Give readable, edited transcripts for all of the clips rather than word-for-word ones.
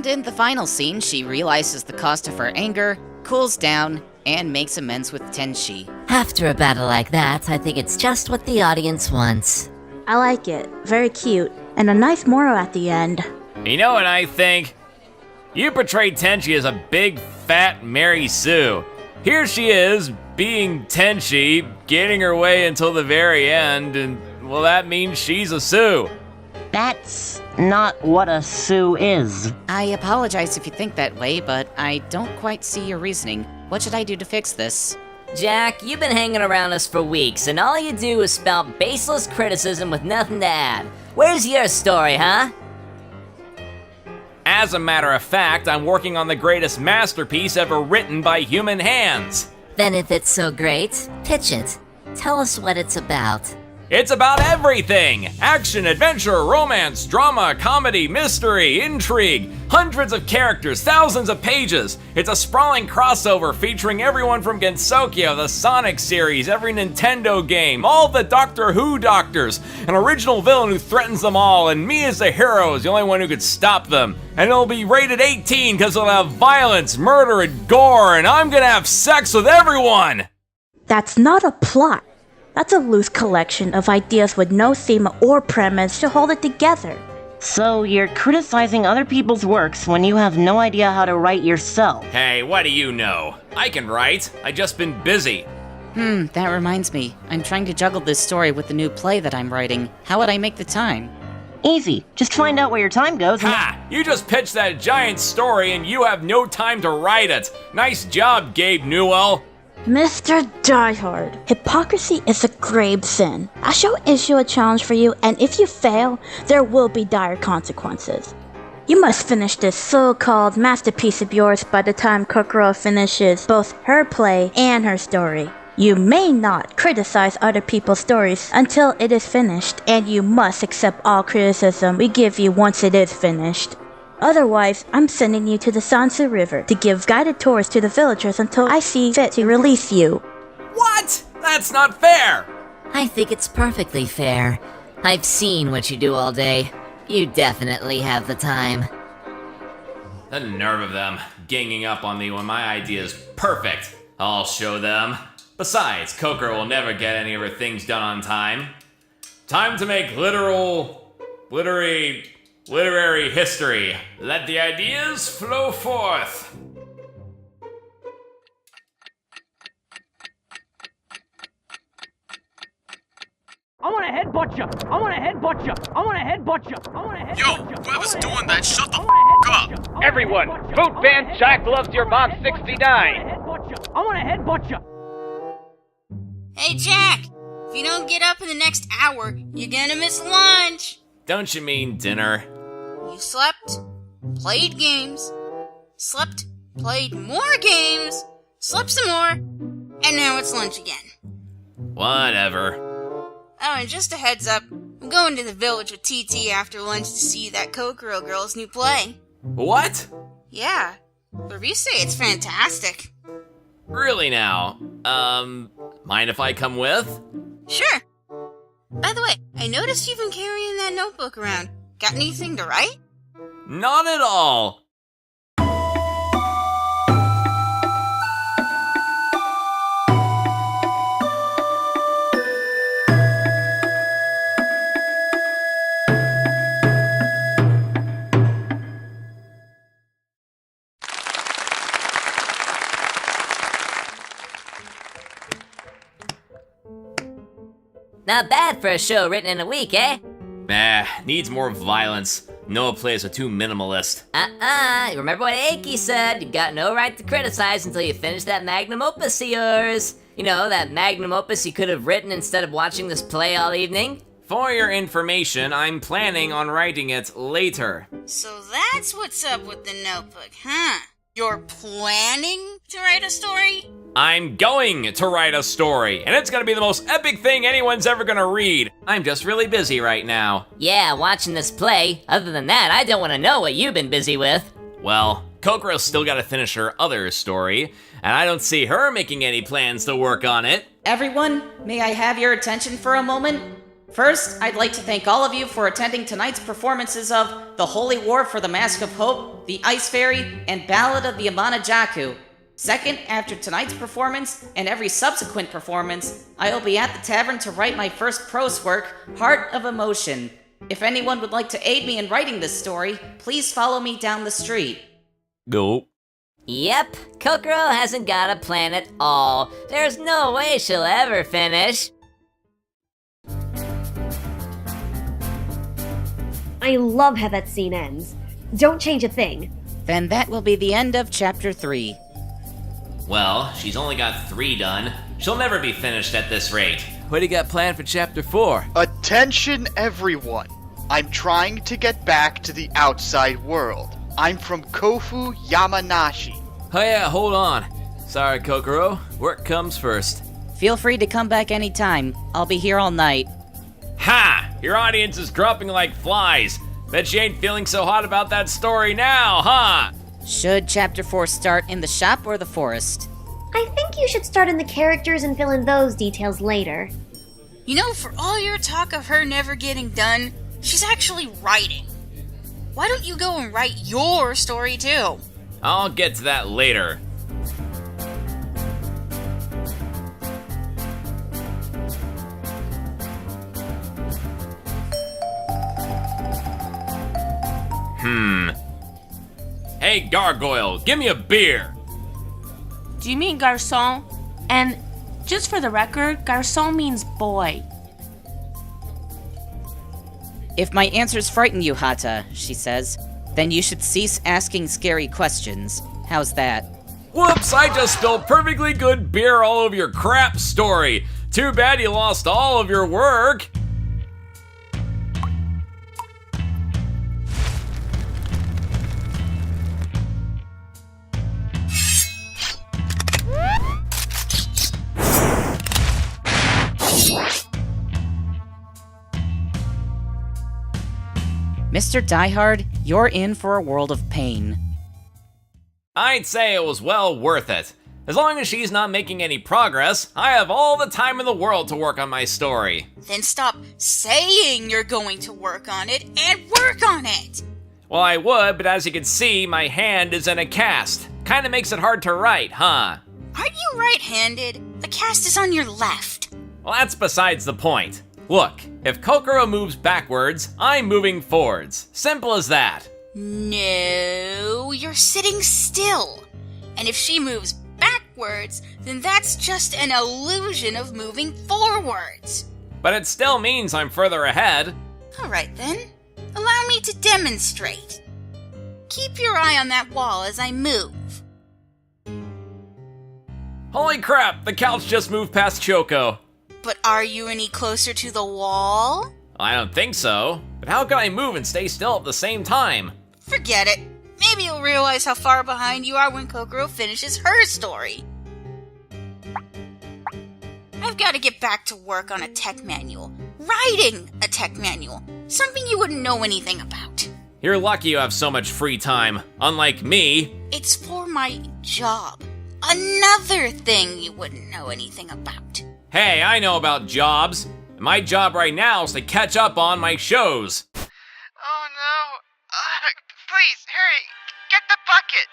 And in the final scene, she realizes the cost of her anger, cools down, and makes amends with Tenchi. After a battle like that, I think it's just what the audience wants. I like it. Very cute. And a nice moral at the end. You know what I think? You portrayed Tenchi as a big, fat Mary Sue. Here she is, being Tenchi, getting her way until the very end, and, well, that means she's a Sue. That's not what a Sue is. I apologize if you think that way, but I don't quite see your reasoning. What should I do to fix this? Jack, you've been hanging around us for weeks, and all you do is spout baseless criticism with nothing to add. Where's your story, huh? As a matter of fact, I'm working on the greatest masterpiece ever written by human hands. Then if it's so great, pitch it. Tell us what it's about. It's about everything! Action, adventure, romance, drama, comedy, mystery, intrigue. Hundreds of characters, thousands of pages. It's a sprawling crossover featuring everyone from Gensokyo, the Sonic series, every Nintendo game, all the Doctor Who doctors, an original villain who threatens them all, and me as the hero is the only one who could stop them. And it'll be rated 18 because it'll have violence, murder, and gore, and I'm gonna have sex with everyone! That's not a plot. That's a loose collection of ideas with no theme or premise to hold it together. So you're criticizing other people's works when you have no idea how to write yourself. Hey, what do you know? I can write. I just been busy. That reminds me. I'm trying to juggle this story with the new play that I'm writing. How would I make the time? Easy. Just find out where your time goes and... Ha! You just pitched that giant story and you have no time to write it. Nice job, Gabe Newell. Mr. Diehard, hypocrisy is a grave sin. I shall issue a challenge for you, and if you fail, there will be dire consequences. You must finish this so-called masterpiece of yours by the time Kokoro finishes both her play and her story. You may not criticize other people's stories until it is finished, and you must accept all criticism we give you once it is finished. Otherwise, I'm sending you to the Sansu River to give guided tours to the villagers until I see fit to release you. What? That's not fair! I think it's perfectly fair. I've seen what you do all day. You definitely have the time. The nerve of them, ganging up on me when my idea is perfect. I'll show them. Besides, Kokoro will never get any of her things done on time. Time to make literary history. Let the ideas flow forth. I wanna headbutt you. I wanna headbutt you. I wanna headbutt you. I wanna headbutt you. Yo, whoever's doing that, shut the up. Everyone, vote band Jack Loves Your Mom 69. I wanna headbutt you. Hey Jack, if you don't get up in the next hour, you're gonna miss lunch. Don't you mean dinner? You slept, played games, slept, played more games, slept some more, and now it's lunch again. Whatever. Oh, and just a heads up, I'm going to the village with TT after lunch to see that Kokoro girl's new play. What? Yeah, reviews say it's fantastic. Really now? Mind if I come with? Sure. By the way, I noticed you've been carrying that notebook around. Got anything to write? Not at all. Not bad for a show written in a week, eh? Needs more violence. Noah plays are too minimalist. Remember what Eiki said? You got no right to criticize until you finish that magnum opus of yours. You know, that magnum opus you could have written instead of watching this play all evening. For your information, I'm planning on writing it later. So that's what's up with the notebook, huh? You're planning to write a story? I'm going to write a story, and it's gonna be the most epic thing anyone's ever gonna read. I'm just really busy right now. Yeah, watching this play. Other than that, I don't want to know what you've been busy with. Well, Kokoro's still gotta finish her other story, and I don't see her making any plans to work on it. Everyone, may I have your attention for a moment? First, I'd like to thank all of you for attending tonight's performances of The Holy War for the Mask of Hope, The Ice Fairy, and Ballad of the Amana Jaku. Second, after tonight's performance and every subsequent performance, I will be at the tavern to write my first prose work, Heart of Emotion. If anyone would like to aid me in writing this story, please follow me down the street. Go. Yep, Kokoro hasn't got a plan at all. There's no way she'll ever finish. I love how that scene ends. Don't change a thing. Then that will be the end of Chapter 3. Well, she's only got 3 done. She'll never be finished at this rate. What do you got planned for Chapter 4? Attention everyone! I'm trying to get back to the outside world. I'm from Kofu, Yamanashi. Oh yeah, hold on. Sorry, Kokoro. Work comes first. Feel free to come back anytime. I'll be here all night. Ha! Your audience is dropping like flies. Bet you ain't feeling so hot about that story now, huh? Should Chapter 4 start in the shop or the forest? I think you should start in the characters and fill in those details later. You know, for all your talk of her never getting done, she's actually writing. Why don't you go and write your story too? I'll get to that later. Hey, Gargoyle, give me a beer! Do you mean garçon? And just for the record, garçon means boy. If my answers frighten you, Hata, she says, then you should cease asking scary questions. How's that? Whoops, I just spilled perfectly good beer all over your crap story. Too bad you lost all of your work. Mr. Diehard, you're in for a world of pain. I'd say it was well worth it. As long as she's not making any progress, I have all the time in the world to work on my story. Then stop saying you're going to work on it and work on it! Well, I would, but as you can see, my hand is in a cast. Kinda makes it hard to write, huh? Aren't you right-handed? The cast is on your left. Well, that's besides the point. Look, if Kokoro moves backwards, I'm moving forwards. Simple as that. No, you're sitting still. And if she moves backwards, then that's just an illusion of moving forwards. But it still means I'm further ahead. Alright then, allow me to demonstrate. Keep your eye on that wall as I move. Holy crap, the couch just moved past Choco. But are you any closer to the wall? I don't think so. But how can I move and stay still at the same time? Forget it. Maybe you'll realize how far behind you are when Kokoro finishes her story. I've got to get back to work on a tech manual. Writing a tech manual. Something you wouldn't know anything about. You're lucky you have so much free time. Unlike me. It's for my job. Another thing you wouldn't know anything about. Hey, I know about jobs. My job right now is to catch up on my shows. Oh no. Please, hurry. Get the bucket.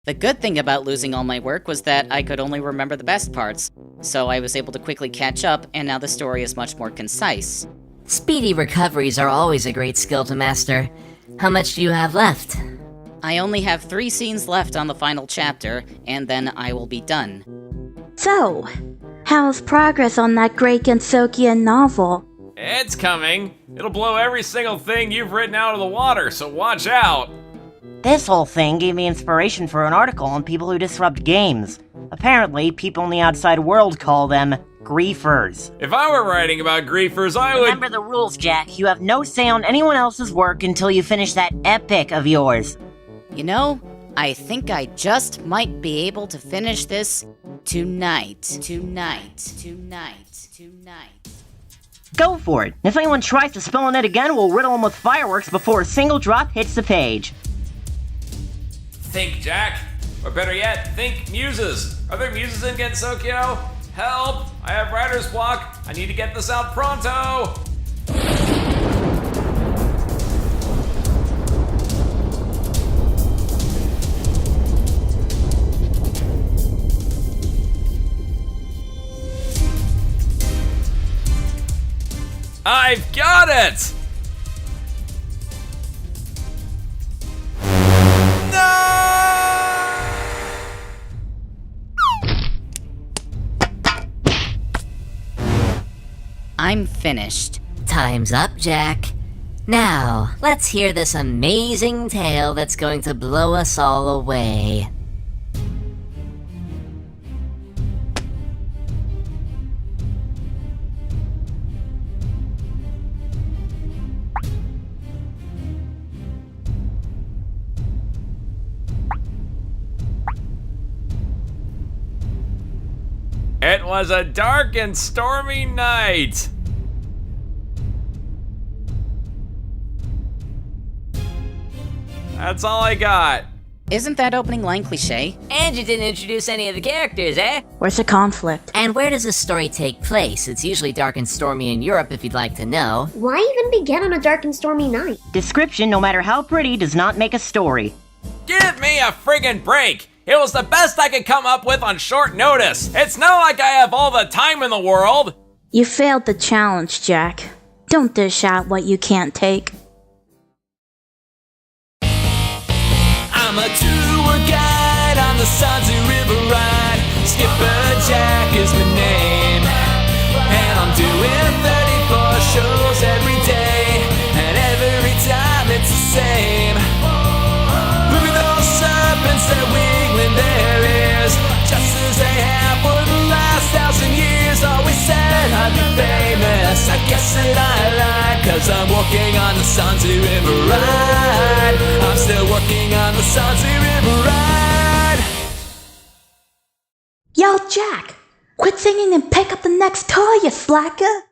The good thing about losing all my work was that I could only remember the best parts, so I was able to quickly catch up, and now the story is much more concise. Speedy recoveries are always a great skill to master. How much do you have left? I only have 3 scenes left on the final chapter, and then I will be done. So, how's progress on that great Gensokian novel? It's coming. It'll blow every single thing you've written out of the water, so watch out. This whole thing gave me inspiration for an article on people who disrupt games. Apparently, people in the outside world call them griefers. If I were writing about griefers, I would— Remember the rules, Jack. You have no say on anyone else's work until you finish that epic of yours. You know, I think I just might be able to finish this tonight. Go for it. If anyone tries to spill on it again, we'll riddle them with fireworks before a single drop hits the page. Think, Jack. Or better yet, think muses. Are there muses in Gensokyo? Help! I have writer's block. I need to get this out pronto. I've got it! I'm finished. Time's up, Jack. Now, let's hear this amazing tale that's going to blow us all away. It was a dark and stormy night. That's all I got. Isn't that opening line cliche? And you didn't introduce any of the characters, eh? Where's the conflict? And where does this story take place? It's usually dark and stormy in Europe, if you'd like to know. Why even begin on a dark and stormy night? Description, no matter how pretty, does not make a story. Give me a friggin' break! It was the best I could come up with on short notice. It's not like I have all the time in the world. You failed the challenge, Jack. Don't dish out what you can't take. I'm a tour guide on the Sanzu River ride. Skipper Jack is my name, and I'm doing 34 shows every day, and every time it's the same. Look at those serpents, they're wiggling their ears, just as they have for the last 1,000 years. Always said I'd be famous, I guess that I lied, 'cause I'm walking on the Sanzu River ride. I'm still working on the Sanzu River ride. Yo, Jack! Quit singing and pick up the next toy, you slacker!